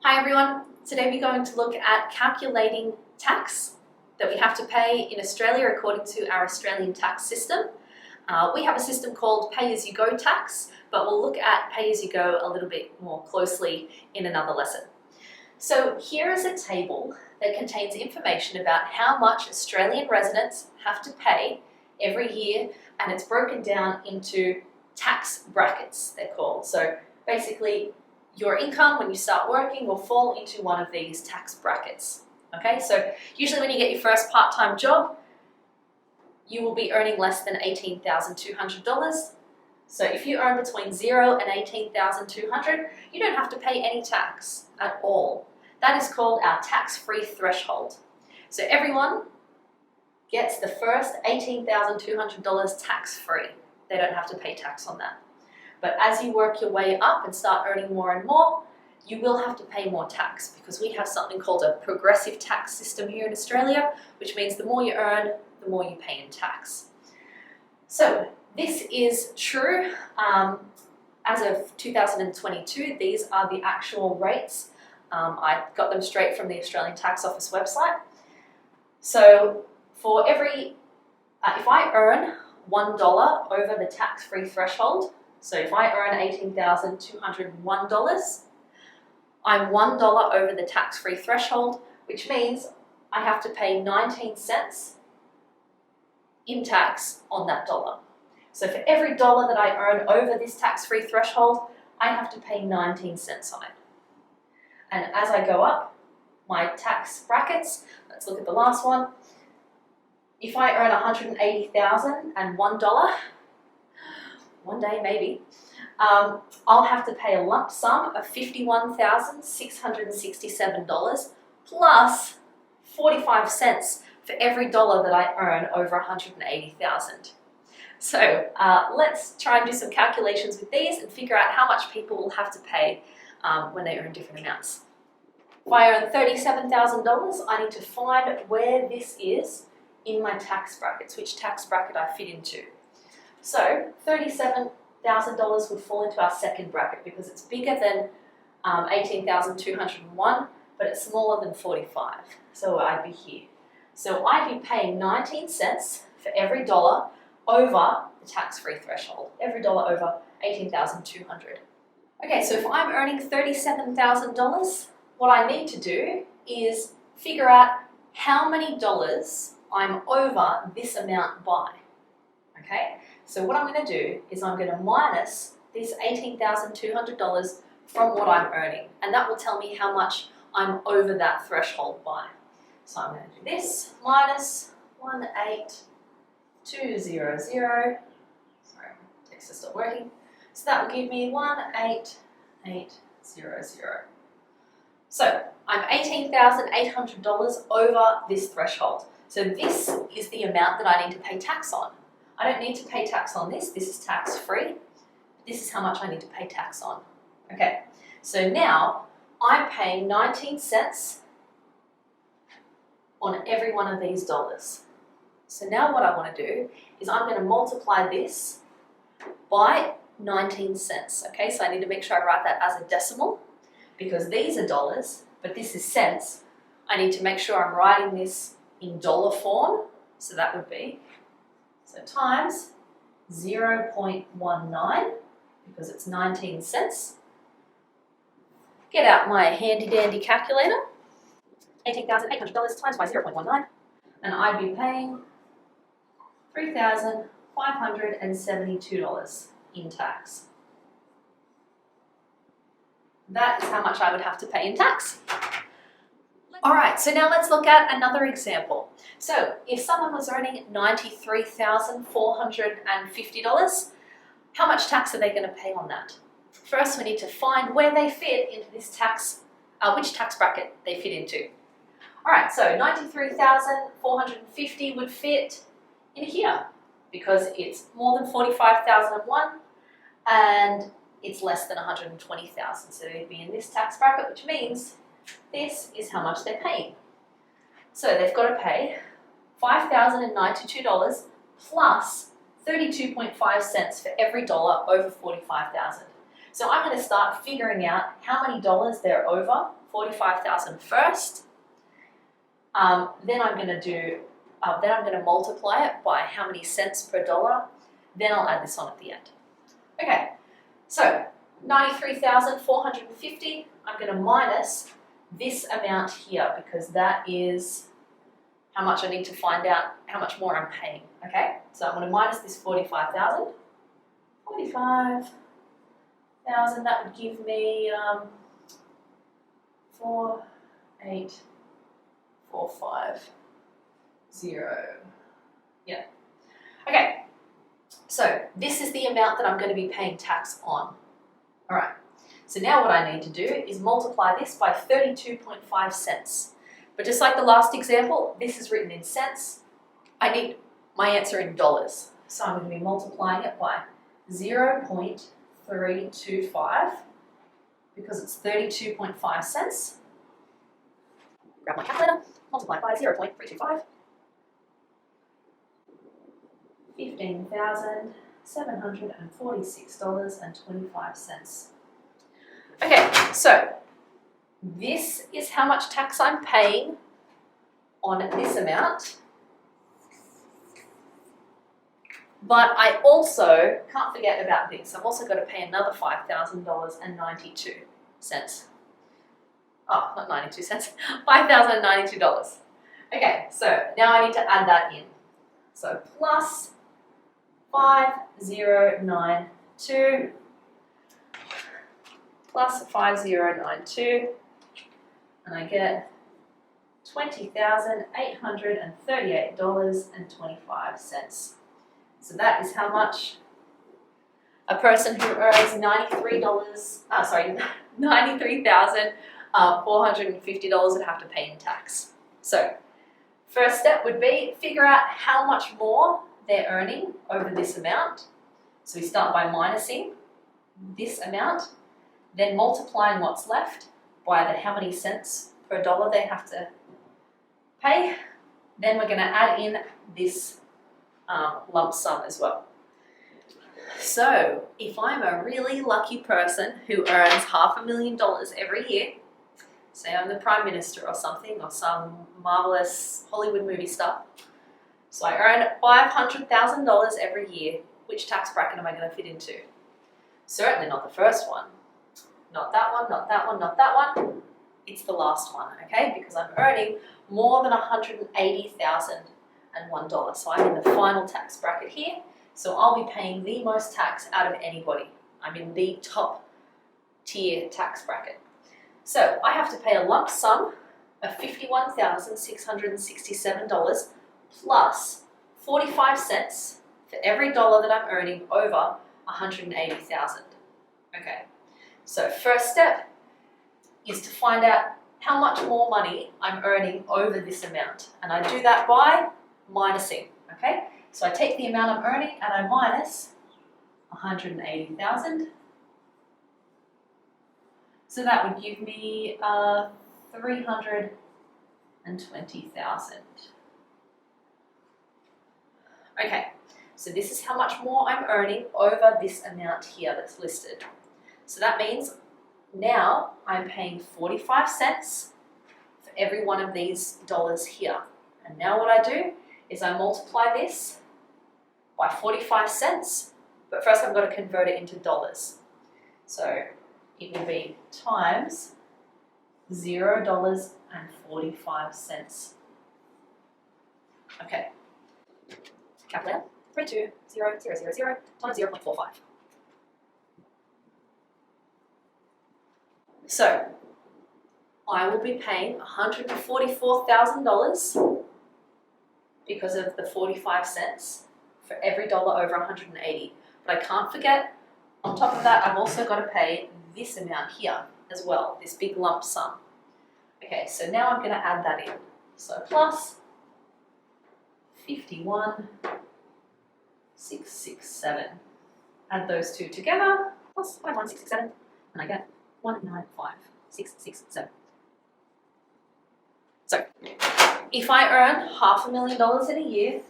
Hi everyone, today we're going to look at calculating tax that we have to pay in Australia according to our Australian tax system. We have a system called pay-as-you-go tax, but we'll look at pay-as-you-go a little bit more closely in another lesson. So here is a table that contains information about how much Australian residents have to pay every year, and it's broken down into tax brackets, they're called. So basically, your income when you start working will fall into one of these tax brackets. Okay, so usually when you get your first part-time job, you will be earning less than $18,200. So if you earn between $0 and $18,200, you don't have to pay any tax at all. That is called our tax-free threshold. So everyone gets the first $18,200 tax-free. They don't have to pay tax on that. But as you work your way up and start earning more and more, you will have to pay more tax because we have something called a progressive tax system here in Australia, which means the more you earn, the more you pay in tax. So this is true. As of 2022, these are the actual rates. I got them straight from the Australian Tax Office website. So for every, if I earn $1 over the tax-free threshold, so if I earn $18,201, I'm $1 over the tax-free threshold, which means I have to pay 19 cents in tax on that dollar. So for every dollar that I earn over this tax-free threshold, I have to pay 19 cents on it. And as I go up my tax brackets, let's look at the last one. If I earn $180,001, one day maybe, I'll have to pay a lump sum of $51,667 plus 45 cents for every dollar that I earn over $180,000. So let's try and do some calculations with these and figure out how much people will have to pay when they earn different amounts. If I earn $37,000, I need to find where this is in my tax brackets, which tax bracket I fit into. So $37,000 would fall into our second bracket because it's bigger than 18,201, but it's smaller than 45. So I'd be here. So I'd be paying 19 cents for every dollar over the tax-free threshold, every dollar over 18,200. Okay, so if I'm earning $37,000, what I need to do is figure out how many dollars I'm over this amount by. Okay, so what I'm going to do is I'm going to minus this $18,200 from what I'm earning, and that will tell me how much I'm over that threshold by. So I'm going to do this, minus 18200. Sorry, text is still working. So that will give me 18800. So I'm $18,800 over this threshold. So this is the amount that I need to pay tax on. I don't need to pay tax on this. This is tax-free. This is how much I need to pay tax on. Okay, so now I'm paying 19 cents on every one of these dollars. So now what I want to do is I'm going to multiply this by 19 cents. Okay, so I need to make sure I write that as a decimal because these are dollars, but this is cents. I need to make sure I'm writing this in dollar form. So that would be, so times 0.19 because it's 19 cents. Get out my handy dandy calculator. $18,800 times by 0.19, and I'd be paying $3,572 in tax. That is how much I would have to pay in tax. Alright, so now let's look at another example. So if someone was earning $93,450, how much tax are they going to pay on that? First, we need to find where they fit into this tax, which tax bracket they fit into. Alright, so $93,450 would fit in here because it's more than $45,001 and it's less than $120,000. So they'd be in this tax bracket, which means this is how much they're paying. So they've got to pay $5,092 plus 32.5 cents for every dollar over $45,000. So I'm going to start figuring out how many dollars they're over, $45,000 first. Then I'm going to multiply it by how many cents per dollar. Then I'll add this on at the end. Okay, so 93,450, I'm going to minus this amount here because that is how much I need to find out how much more I'm paying. Okay, so I'm going to minus this 45,000. 45,000, that would give me 4,845,000. Yeah. Okay. So this is the amount that I'm going to be paying tax on. All right. So now what I need to do is multiply this by 32.5 cents. But just like the last example, this is written in cents. I need my answer in dollars. So I'm going to be multiplying it by 0.325 because it's 32.5 cents. Grab my calculator, multiply by 0.325. $15,746.25. Okay, so this is how much tax I'm paying on this amount. But I also can't forget about this. I've also got to pay another $5,000.92. Oh, not 92 cents, $5,092. Okay, so now I need to add that in. So plus 5092 plus 5092, and I get $20,838.25. So that is how much a person who earns $93,450 would have to pay in tax. So first step would be figure out how much more they're earning over this amount. So we start by minusing this amount, then multiplying what's left by how many cents per dollar they have to pay. Then we're going to add in this lump sum as well. So if I'm a really lucky person who earns $500,000 every year, say I'm the Prime Minister or something, or some marvelous Hollywood movie star, so I earn $500,000 every year, which tax bracket am I going to fit into? Certainly not the first one. Not that one, not that one, not that one. It's the last one, okay? Because I'm earning more than $180,001. So I'm in the final tax bracket here. So I'll be paying the most tax out of anybody. I'm in the top tier tax bracket. So I have to pay a lump sum of $51,667 plus 45 cents for every dollar that I'm earning over $180,000. Okay. So first step is to find out how much more money I'm earning over this amount. And I do that by minusing, okay? So I take the amount I'm earning and I minus 180,000. So that would give me 320,000. Okay, so this is how much more I'm earning over this amount here that's listed. So that means now I'm paying 45 cents for every one of these dollars here. And now what I do is I multiply this by 45 cents, but first I've got to convert it into dollars. So it will be times $0.45. Okay. Calculator, 320,000 times 0.45. So I will be paying $144,000 because of the 45 cents for every dollar over 180. But I can't forget, on top of that, I've also got to pay this amount here as well, this big lump sum. Okay, so now I'm going to add that in. So plus 51,667. Add those two together, plus 51,667, and I get 195,667. So, if I earn $500,000 in a year,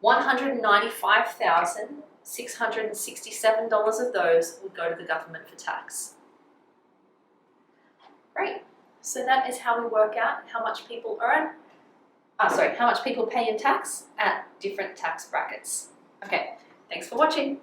$195,000 $667 of those would go to the government for tax. Great. So that is how we work out how much people how much people pay in tax at different tax brackets. Okay, thanks for watching.